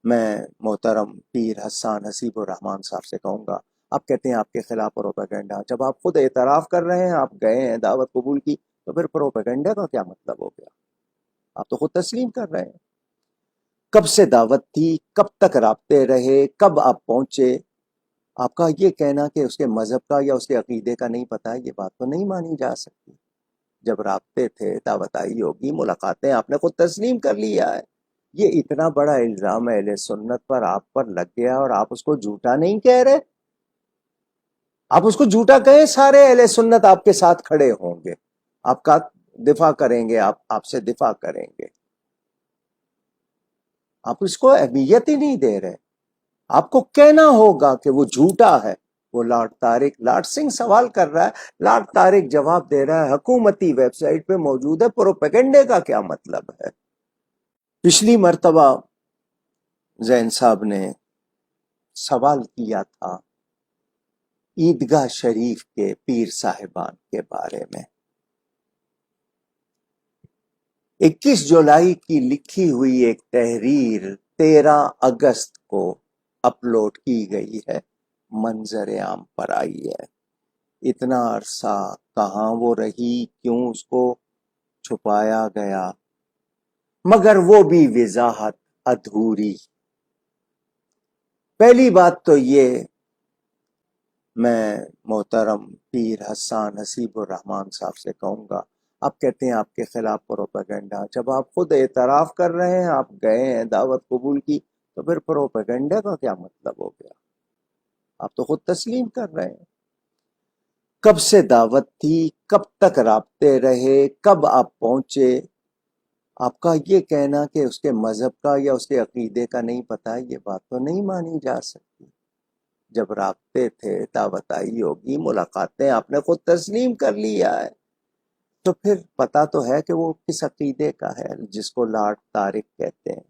میں محترم پیر حسان حسیب الرحمان صاحب سے کہوں گا، آپ کہتے ہیں آپ کے خلاف پروپیگنڈا، جب آپ خود اعتراف کر رہے ہیں آپ گئے ہیں دعوت قبول کی، تو پھر پروپیگنڈا کا کیا مطلب ہو گیا؟ آپ تو خود تسلیم کر رہے ہیں۔ کب سے دعوت تھی، کب تک رابطے رہے، کب آپ پہنچے؟ آپ کا یہ کہنا کہ اس کے مذہب کا یا اس کے عقیدے کا نہیں پتا ہے، یہ بات تو نہیں مانی جا سکتی۔ جب رابطے تھے، دعوت آئی ہوگی، ملاقاتیں، آپ نے خود تسلیم کر لیا ہے۔ یہ اتنا بڑا الزام اہل سنت پر آپ پر لگ گیا اور آپ اس کو جھوٹا نہیں کہہ رہے؟ آپ اس کو جھوٹا کہیں، سارے اہل سنت آپ کے ساتھ کھڑے ہوں گے، آپ کا دفاع کریں گے، آپ سے دفاع کریں گے۔ آپ اس کو اہمیت ہی نہیں دے رہے۔ آپ کو کہنا ہوگا کہ وہ جھوٹا ہے۔ وہ لاٹ سنگھ سوال کر رہا ہے، لاٹ طارق جواب دے رہا ہے، حکومتی ویب سائٹ پہ موجود ہے، پروپیگنڈے کا کیا مطلب ہے؟ پچھلی مرتبہ زین صاحب نے سوال کیا تھا عیدگاہ شریف کے پیر صاحبان کے بارے میں۔ 21 جولائی کی لکھی ہوئی ایک تحریر 13 اگست کو اپلوڈ کی گئی ہے، منظر عام پر آئی ہے۔ اتنا عرصہ کہاں وہ رہی، کیوں اس کو چھپایا گیا، مگر وہ بھی وضاحت ادھوری۔ پہلی بات تو یہ، میں محترم پیر حسان حسیب الرحمان صاحب سے کہوں گا، آپ کہتے ہیں آپ کے خلاف پروپیگنڈا، جب آپ خود اعتراف کر رہے ہیں آپ گئے ہیں دعوت قبول کی، تو پھر پروپیگنڈا کا کیا مطلب ہو گیا؟ آپ تو خود تسلیم کر رہے ہیں۔ کب سے دعوت تھی، کب تک رابطے رہے، کب آپ پہنچے؟ آپ کا یہ کہنا کہ اس کے مذہب کا یا اس کے عقیدے کا نہیں پتا ہے، یہ بات تو نہیں مانی جا سکتی۔ جب رابطے تھے، دعوت آئی ہوگی، ملاقاتیں، آپ نے خود تسلیم کر لیا ہے، تو پھر پتا تو ہے کہ وہ کس عقیدے کا ہے، جس کو لاٹ طارق کہتے ہیں۔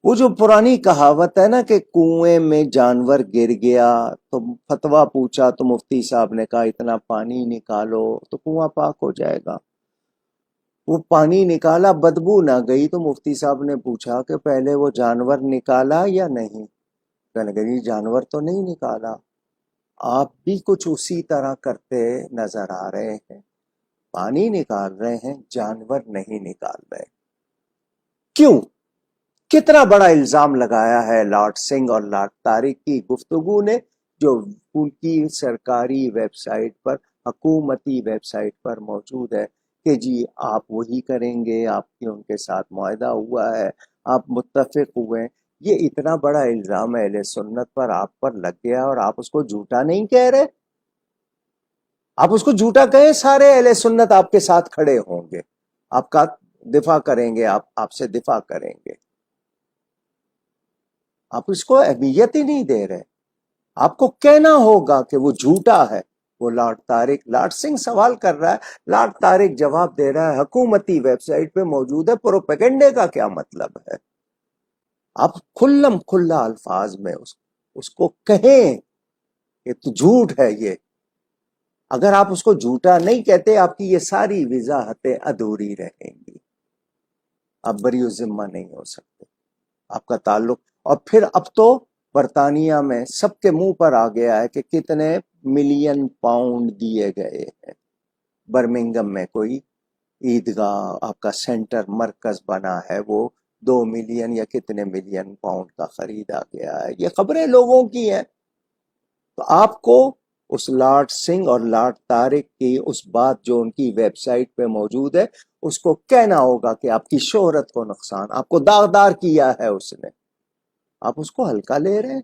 وہ جو پرانی کہاوت ہے نا کہ کنویں میں جانور گر گیا تو فتویٰ پوچھا تو مفتی صاحب نے کہا اتنا پانی نکالو تو کنواں پاک ہو جائے گا۔ وہ پانی نکالا، بدبو نہ گئی، تو مفتی صاحب نے پوچھا کہ پہلے وہ جانور نکالا یا نہیں؟ کہنے لگے جی جانور تو نہیں نکالا۔ آپ بھی کچھ اسی طرح کرتے نظر آ رہے ہیں، پانی نکال رہے ہیں، جانور نہیں نکال رہے۔ کیوں؟ کتنا بڑا الزام لگایا ہے لاٹ سنگھ اور لاٹ طارق کی گفتگو نے، جو ان کی سرکاری ویب سائٹ پر، حکومتی ویب سائٹ پر موجود ہے، کہ جی آپ وہی کریں گے، آپ کی ان کے ساتھ معاہدہ ہوا ہے، آپ متفق ہوئے ہیں۔ یہ اتنا بڑا الزام اہل سنت پر آپ پر لگ گیا اور آپ اس کو جھوٹا نہیں کہہ رہے؟ آپ اس کو جھوٹا کہیں، سارے اہل سنت آپ کے ساتھ کھڑے ہوں گے، آپ کا دفاع کریں گے، آپ سے دفاع کریں گے۔ آپ اس کو اہمیت ہی نہیں دے رہے۔ آپ کو کہنا ہوگا کہ وہ جھوٹا ہے۔ وہ لاٹ سنگھ سوال کر رہا ہے، لاٹ طارق جواب دے رہا ہے، حکومتی ویب سائٹ پہ موجود ہے، پروپیگنڈے کا کیا مطلب ہے؟ آپ کھلم کھلا الفاظ میں اس کو کہیں کہ تو جھوٹ ہے یہ۔ اگر آپ اس کو جھوٹا نہیں کہتے، آپ کی یہ ساری وضاحتیں ادھوری رہیں گی، آپ بری الذمہ نہیں ہو سکتے۔ آپ کا تعلق، اور پھر اب تو برطانیہ میں سب کے منہ پر آ گیا ہے کہ کتنے ملین پاؤنڈ دیے گئے ہیں۔ برمنگم میں کوئی عیدگاہ آپ کا سینٹر مرکز بنا ہے، وہ 2 ملین یا کتنے ملین پاؤنڈ کا خریدا گیا ہے۔ یہ خبریں لوگوں کی ہیں۔ تو آپ کو اس لاٹ سنگھ اور لاٹ طارق کی اس بات جو ان کی ویب سائٹ پہ موجود ہے، اس کو کہنا ہوگا کہ آپ کی شہرت کو نقصان، آپ کو داغدار کیا ہے اس نے، آپ اس کو ہلکا لے رہے ہیں۔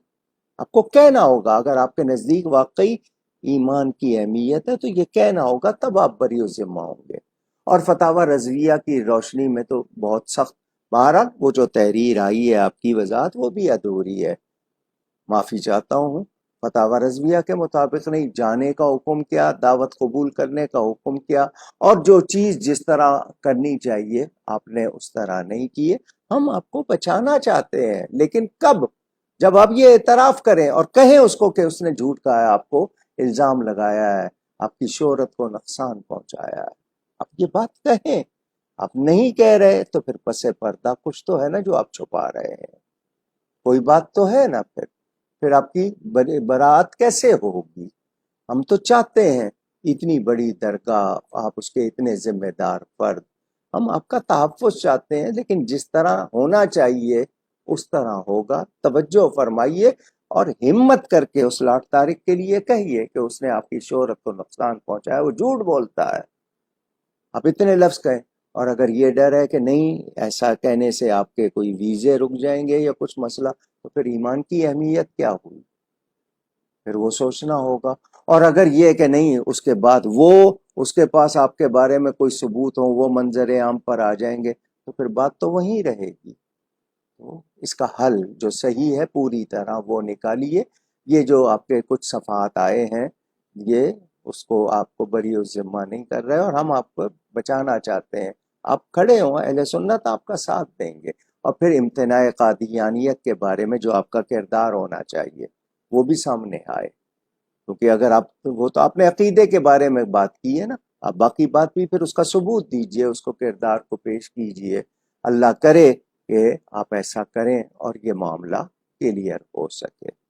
آپ کو کہنا ہوگا، اگر آپ کے نزدیک واقعی ایمان کی اہمیت ہے تو یہ کہنا ہوگا، تب آپ بری الذمہ ہوں گے۔ اور فتاوی رضویہ کی روشنی میں تو بہت سخت، بہرحال وہ جو تحریر آئی ہے آپ کی وضاحت وہ بھی ادھوری ہے، معافی چاہتا ہوں۔ فتاوی رضویہ کے مطابق نہیں، جانے کا حکم کیا، دعوت قبول کرنے کا حکم کیا، اور جو چیز جس طرح کرنی چاہیے آپ نے اس طرح نہیں کیے۔ ہم آپ کو بچانا چاہتے ہیں، لیکن کب؟ جب آپ یہ اعتراف کریں اور کہیں اس کو کہ اس نے جھوٹ کہا ہے، آپ کو الزام لگایا ہے، آپ کی شہرت کو نقصان پہنچایا ہے، آپ یہ بات کہیں۔ آپ نہیں کہہ رہے تو پھر پس پردہ کچھ تو ہے نا جو آپ چھپا رہے ہیں۔ کوئی بات تو ہے نا، پھر آپ کی براعت کیسے ہوگی؟ ہم تو چاہتے ہیں اتنی بڑی درگاہ، آپ اس کے اتنے ذمہ دار فرد، ہم آپ کا تحفظ چاہتے ہیں، لیکن جس طرح ہونا چاہیے اس طرح ہوگا۔ توجہ فرمائیے اور ہمت کر کے اس لاٹ طارق کے لیے کہیے کہ اس نے آپ کی شہرت کو نقصان پہنچایا، وہ جھوٹ بولتا ہے، آپ اتنے لفظ کہیں۔ اور اگر یہ ڈر ہے کہ نہیں ایسا کہنے سے آپ کے کوئی ویزے رک جائیں گے یا کچھ مسئلہ، تو پھر ایمان کی اہمیت کیا ہوئی؟ پھر وہ سوچنا ہوگا۔ اور اگر یہ کہ نہیں اس کے بعد وہ اس کے پاس آپ کے بارے میں کوئی ثبوت ہو، وہ منظر عام پر آ جائیں گے، تو پھر بات تو وہیں رہے گی۔ تو اس کا حل جو صحیح ہے پوری طرح وہ نکالیے۔ یہ جو آپ کے کچھ صفحات آئے ہیں، یہ اس کو آپ کو بری ذمہ نہیں کر رہے، اور ہم آپ کو بچانا چاہتے ہیں۔ آپ کھڑے ہوں، اہل سنت آپ کا ساتھ دیں گے۔ اور پھر امتناع قادیانیت کے بارے میں جو آپ کا کردار ہونا چاہیے وہ بھی سامنے آئے، کیونکہ اگر آپ، وہ تو آپ نے عقیدے کے بارے میں بات کی ہے نا، آپ باقی بات بھی پھر اس کا ثبوت دیجئے، اس کو کردار کو پیش کیجئے۔ اللہ کرے کہ آپ ایسا کریں اور یہ معاملہ کلیئر ہو سکے۔